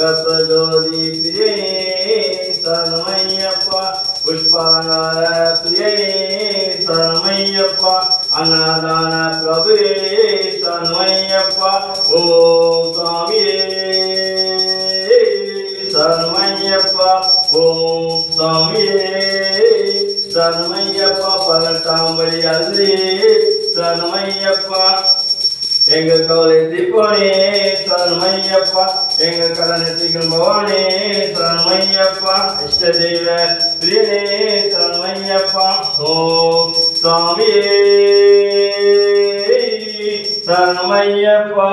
கற்பஜோதி பிரியே சரணமையப்பா புஷ்பாலங்கார பிரியே சரணமையப்பா அன்னதான பிரபுவே சரணமையப்பா ஓம் சாமியே சரணமையப்பா ஓம் சாமியே சரணமையப்பா 18ஆம் படி அல்லே சரணமையப்பா எங்கள் கவலை தீர்ப்பவனே சரணமையப்பா எங்கள் கடனை தீர்க்கும் பவானே சரணமையப்பா இஷ்ட தெய்வ பிரியனே சரணமையப்பா ஓம் சாமியே சரணமையப்பா